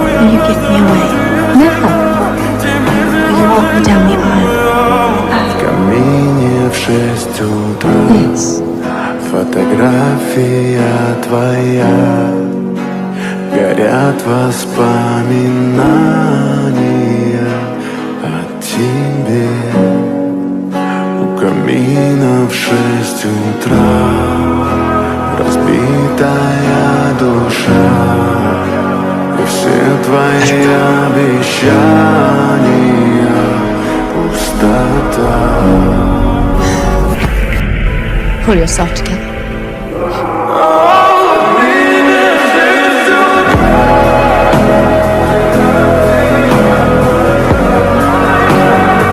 Will you give me away? Never. Will you walk me down the aisle? В камине в 6 утра Yes. фотография твоя. Горят воспоминания о тебе. У камина в 6 утра разбитая душа. И все твои обещания пустота. Pull yourself together.